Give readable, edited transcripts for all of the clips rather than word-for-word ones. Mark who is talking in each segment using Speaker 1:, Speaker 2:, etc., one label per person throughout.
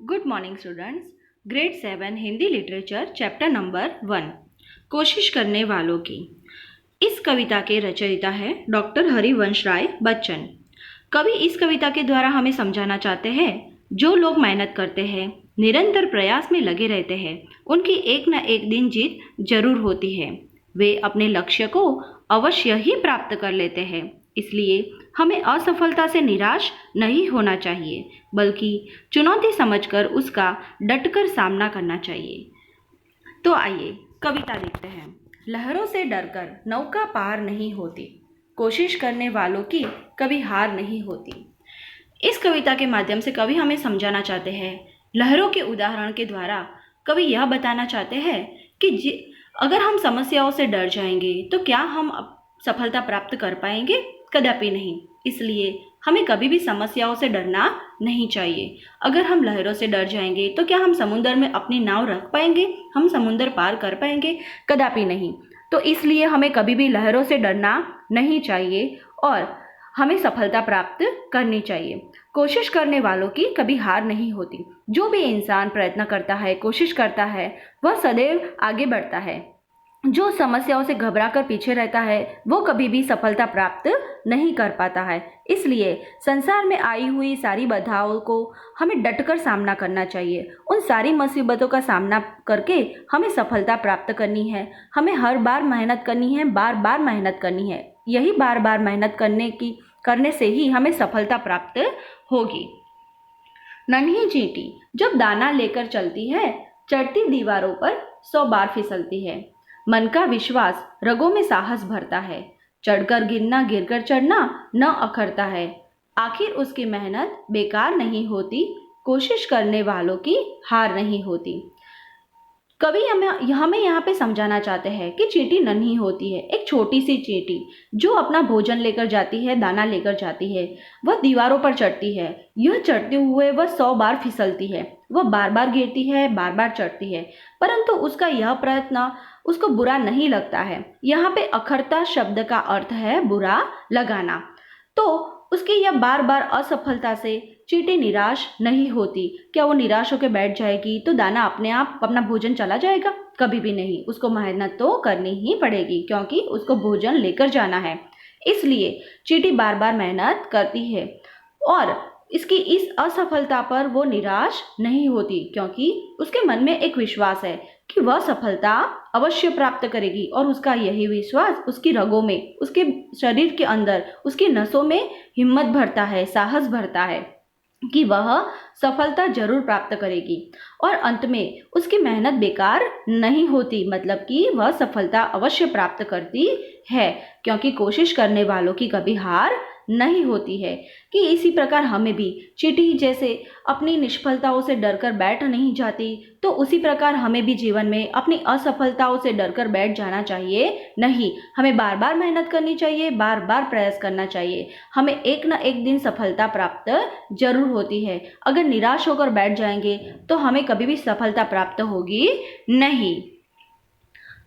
Speaker 1: Good morning students. Grade 7 Hindi literature chapter number 1 कोशिश करने वालों की। इस कविता के रचयिता है डॉक्टर हरिवंश राय बच्चन। कवि इस कविता के द्वारा हमें समझाना चाहते हैं, जो लोग मेहनत करते हैं, निरंतर प्रयास में लगे रहते हैं, उनकी एक न एक दिन जीत जरूर होती है। वे अपने लक्ष्य को अवश्य ही प्राप्त कर लेते हैं। इसलिए हमें असफलता से निराश नहीं होना चाहिए, बल्कि चुनौती समझकर उसका डटकर सामना करना चाहिए। तो आइए कविता देखते हैं। लहरों से डरकर नौका पार नहीं होती, कोशिश करने वालों की कभी हार नहीं होती। इस कविता के माध्यम से कवि हमें समझाना चाहते हैं, लहरों के उदाहरण के द्वारा कवि यह बताना चाहते हैं कि अगर हम समस्याओं से डर जाएंगे तो क्या हम सफलता प्राप्त कर पाएंगे? कदापि नहीं। इसलिए हमें कभी भी समस्याओं से डरना नहीं चाहिए। अगर हम लहरों से डर जाएंगे तो क्या हम समुद्र में अपनी नाव रख पाएंगे? हम समुद्र पार कर पाएंगे? कदापि नहीं। तो इसलिए हमें कभी भी लहरों से डरना नहीं चाहिए और हमें सफलता प्राप्त करनी चाहिए। कोशिश करने वालों की कभी हार नहीं होती। जो भी इंसान प्रयत्न करता है, कोशिश करता है, वह सदैव आगे बढ़ता है। जो समस्याओं से घबराकर पीछे रहता है, वो कभी भी सफलता प्राप्त नहीं कर पाता है। इसलिए संसार में आई हुई सारी बाधाओं को हमें डटकर सामना करना चाहिए। उन सारी मुसीबतों का सामना करके हमें सफलता प्राप्त करनी है। हमें हर बार मेहनत करनी है, बार बार मेहनत करनी है। यही बार बार मेहनत करने से ही हमें सफलता प्राप्त होगी। नन्ही चींटी जब दाना लेकर चलती है, चढ़ती दीवारों पर 100 बार फिसलती है। मन का विश्वास रगों में साहस भरता है। चढ़कर गिरना, गिरकर चढ़ना न अखरता है। आखिर उसकी मेहनत बेकार नहीं होती, कोशिश करने वालों की हार नहीं होती। कवि हमें यहाँ पे समझाना चाहते हैं कि चींटी नन्ही होती है, एक छोटी सी चींटी जो अपना भोजन लेकर जाती है, दाना लेकर जाती है। वह दीवारों पर चढ़ती है। यह चढ़ते हुए वह 100 बार फिसलती है। वह बार बार गिरती है, बार बार चढ़ती है, परंतु उसका यह प्रयत्न उसको बुरा नहीं लगता है। यहाँ पे अखरता शब्द का अर्थ है बुरा लगाना। तो उसकी यह बार बार असफलता से चींटी निराश नहीं होती। क्या वो निराश होकर बैठ जाएगी तो दाना अपने आप अपना भोजन चला जाएगा? कभी भी नहीं। उसको मेहनत तो करनी ही पड़ेगी, क्योंकि उसको भोजन लेकर जाना है। इसलिए चींटी बार बार मेहनत करती है और इसकी इस असफलता पर वो निराश नहीं होती, क्योंकि उसके मन में एक विश्वास है कि वह सफलता अवश्य प्राप्त करेगी। और उसका यही विश्वास उसकी रगों में, उसके शरीर के अंदर, उसकी नसों में हिम्मत भरता है, साहस भरता है कि वह सफलता जरूर प्राप्त करेगी और अंत में उसकी मेहनत बेकार नहीं होती, मतलब कि वह सफलता अवश्य प्राप्त करती है, क्योंकि कोशिश करने वालों की कभी हार नहीं होती है। कि इसी प्रकार हमें भी चींटी जैसे अपनी निष्फलताओं से डरकर बैठ नहीं जाती, तो उसी प्रकार हमें भी जीवन में अपनी असफलताओं से डरकर बैठ जाना चाहिए नहीं। हमें बार बार मेहनत करनी चाहिए, बार बार प्रयास करना चाहिए। हमें एक न एक दिन सफलता प्राप्त जरूर होती है। अगर निराश होकर बैठ जाएंगे तो हमें कभी भी सफलता प्राप्त होगी नहीं।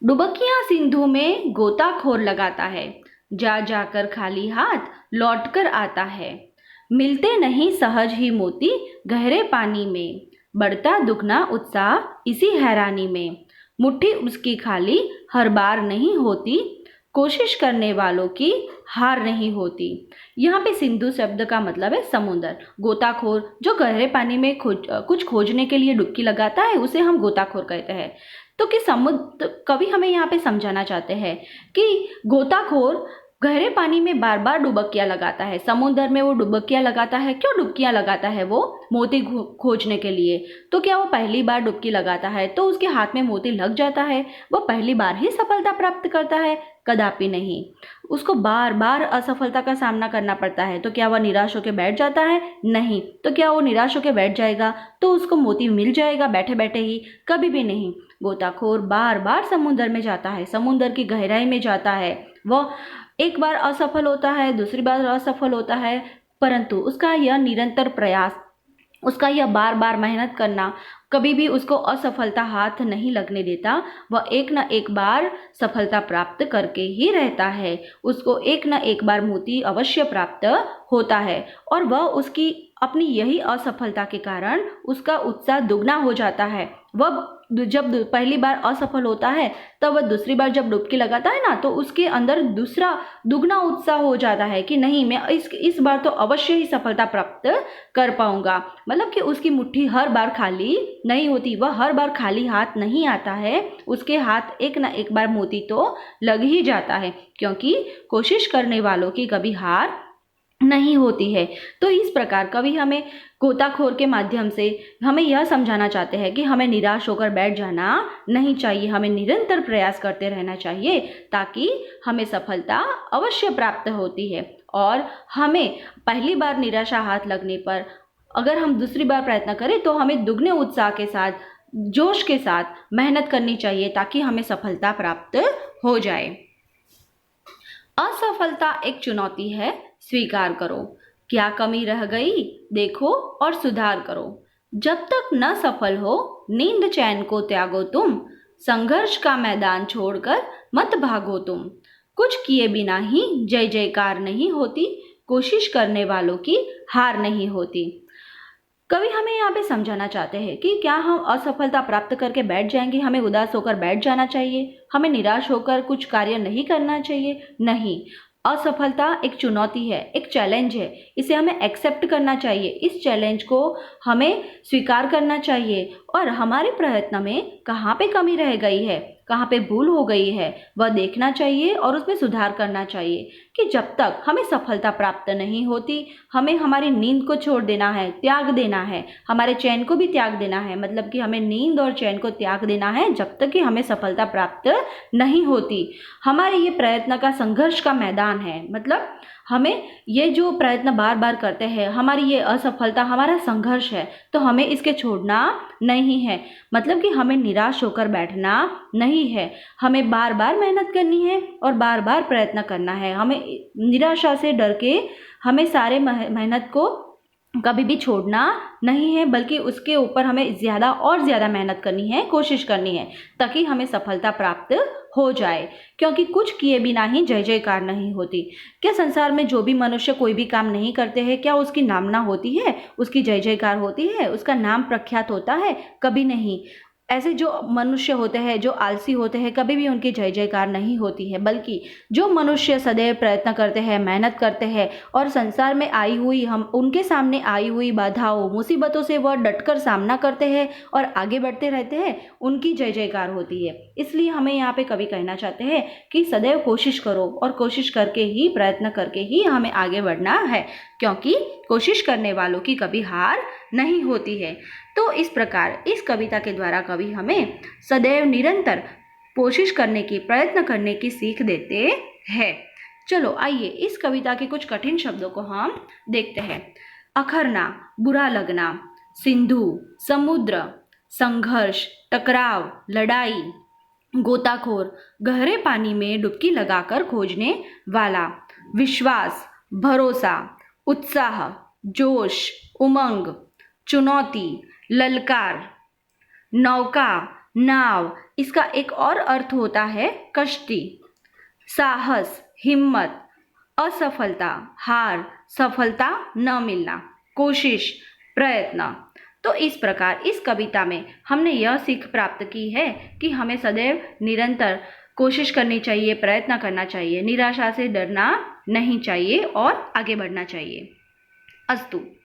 Speaker 1: डुबकियां सिंधु में गोताखोर लगाता है, जा जाकर खाली हाथ लौटकर आता है। मिलते नहीं सहज ही मोती गहरे पानी में, बढ़ता दुगना उत्साह इसी हैरानी में। मुट्ठी उसकी खाली हर बार नहीं होती, कोशिश करने वालों की हार नहीं होती। यहाँ पे सिंधु शब्द का मतलब है समुद्र। गोताखोर जो गहरे पानी में कुछ खोजने के लिए डुबकी लगाता है, उसे हम गोताखोर कहते हैं। तो कि समुद्र, कवि हमें यहाँ पे समझाना चाहते हैं कि गोताखोर गहरे पानी में बार बार डुबकियां लगाता है। समुद्र में वो डुबकियां लगाता है। क्यों डुबकियां लगाता है? वो मोती खोजने के लिए। तो क्या वो पहली बार डुबकी लगाता है तो उसके हाथ में मोती लग जाता है? वो पहली बार ही सफलता प्राप्त करता है? कदापि नहीं। उसको बार बार असफलता का सामना करना पड़ता है। तो क्या वह निराश होकर बैठ जाता है? नहीं। तो क्या वो निराश होकर बैठ जाएगा तो उसको मोती मिल जाएगा बैठे बैठे ही? कभी भी नहीं। गोताखोर बार बार समुद्र में जाता है, समुद्र की गहराई में जाता है। वह एक बार असफल होता है, दूसरी बार असफल होता है, परंतु उसका यह निरंतर प्रयास उसका यह बार बार मेहनत करना कभी भी उसको असफलता हाथ नहीं लगने देता। वह एक न एक बार सफलता प्राप्त करके ही रहता है। उसको एक न एक बार मोती अवश्य प्राप्त होता है और वह उसकी अपनी यही असफलता के कारण उसका उत्साह दुगना हो जाता है। वह जब पहली बार असफल होता है तब वह दूसरी बार जब डुबकी लगाता है ना, तो उसके अंदर दूसरा दुगना उत्साह हो जाता है कि नहीं, मैं इस बार तो अवश्य ही सफलता प्राप्त कर पाऊंगा। मतलब कि उसकी मुट्ठी हर बार खाली नहीं होती, वह हर बार खाली हाथ नहीं आता है। उसके हाथ एक ना एक बार मोती तो लग ही जाता है, क्योंकि कोशिश करने वालों की कभी हार नहीं होती है। तो इस प्रकार कवि हमें गोताखोर के माध्यम से हमें यह समझाना चाहते हैं कि हमें निराश होकर बैठ जाना नहीं चाहिए, हमें निरंतर प्रयास करते रहना चाहिए ताकि हमें सफलता अवश्य प्राप्त होती है। और हमें पहली बार निराशा हाथ लगने पर अगर हम दूसरी बार प्रयत्न करें तो हमें दुगने उत्साह के साथ, जोश के साथ मेहनत करनी चाहिए ताकि हमें सफलता प्राप्त हो जाए। असफलता एक चुनौती है, स्वीकार करो। क्या कमी रह गई, देखो और सुधार करो। जब तक न सफल हो, नींद चैन को त्यागो तुम। संघर्ष का मैदान छोड़कर मत भागो तुम। कुछ किए बिना ही जय जयकार नहीं होती, कोशिश करने वालों की हार नहीं होती। कवि हमें यहाँ पे समझाना चाहते हैं कि क्या हम असफलता प्राप्त करके बैठ जाएंगे, हमें उदास होकर बैठ जाना चाहिए, हमें निराश होकर कुछ कार्य नहीं करना चाहिए? नहीं, असफलता एक चुनौती है, एक चैलेंज है, इसे हमें एक्सेप्ट करना चाहिए। इस चैलेंज को हमें स्वीकार करना चाहिए और हमारे प्रयत्न में कहाँ पे कमी रह गई है, कहाँ पे भूल हो गई है, वह देखना चाहिए और उसमें सुधार करना चाहिए। कि जब तक हमें सफलता प्राप्त नहीं होती, हमें हमारी नींद को छोड़ देना है, त्याग देना है, हमारे चैन को भी त्याग देना है। मतलब कि हमें नींद और चैन को त्याग देना है जब तक कि हमें सफलता प्राप्त नहीं होती। हमारे ये प्रयत्न का संघर्ष का मैदान है, मतलब हमें ये जो प्रयत्न बार बार करते हैं, हमारी ये असफलता हमारा संघर्ष है, तो हमें इसके छोड़ना नहीं है। मतलब कि हमें निराश होकर बैठना नहीं है, हमें बार बार मेहनत करनी है और बार बार प्रयत्न करना है। हमें निराशा से डर के हमें सारे मेहनत को कभी भी छोड़ना नहीं है, बल्कि उसके ऊपर हमें ज़्यादा और ज़्यादा मेहनत करनी है, कोशिश करनी है ताकि हमें सफलता प्राप्त हो जाए। क्योंकि कुछ किए बिना ही जय जयकार नहीं होती। क्या संसार में जो भी मनुष्य कोई भी काम नहीं करते हैं, क्या उसकी नामना होती है, उसकी जय जयकार होती है, उसका नाम प्रख्यात होता है? कभी नहीं। ऐसे जो मनुष्य होते हैं, जो आलसी होते हैं, कभी भी उनकी जय जयकार नहीं होती है। बल्कि जो मनुष्य सदैव प्रयत्न करते हैं, मेहनत करते हैं और संसार में आई हुई, हम उनके सामने आई हुई बाधाओं, मुसीबतों से वह डटकर सामना करते हैं और आगे बढ़ते रहते हैं, उनकी जय जयकार होती है। इसलिए हमें यहाँ पे कवि कहना चाहते हैं कि सदैव कोशिश करो और कोशिश करके ही, प्रयत्न करके ही हमें आगे बढ़ना है, क्योंकि कोशिश करने वालों की कभी हार नहीं होती है। तो इस प्रकार इस कविता के द्वारा कवि हमें सदैव निरंतर कोशिश करने की, प्रयत्न करने की सीख देते हैं। चलो आइए इस कविता के कुछ कठिन शब्दों को हम देखते हैं। अखरना, बुरा लगना, सिंधु, समुद्र, संघर्ष, टकराव, लड़ाई, गोताखोर, गहरे पानी में डुबकी लगाकर खोजने वाला, विश्वास, भरोसा, उत्साह, जोश, उमंग, चुनौती, ललकार, नौका, नाव, इसका एक और अर्थ होता है कश्ती, साहस, हिम्मत, असफलता, हार, सफलता न मिलना, कोशिश, प्रयत्न। तो इस प्रकार इस कविता में हमने यह सीख प्राप्त की है कि हमें सदैव निरंतर कोशिश करनी चाहिए, प्रयत्न करना चाहिए, निराशा से डरना नहीं चाहिए और आगे बढ़ना चाहिए। अस्तु।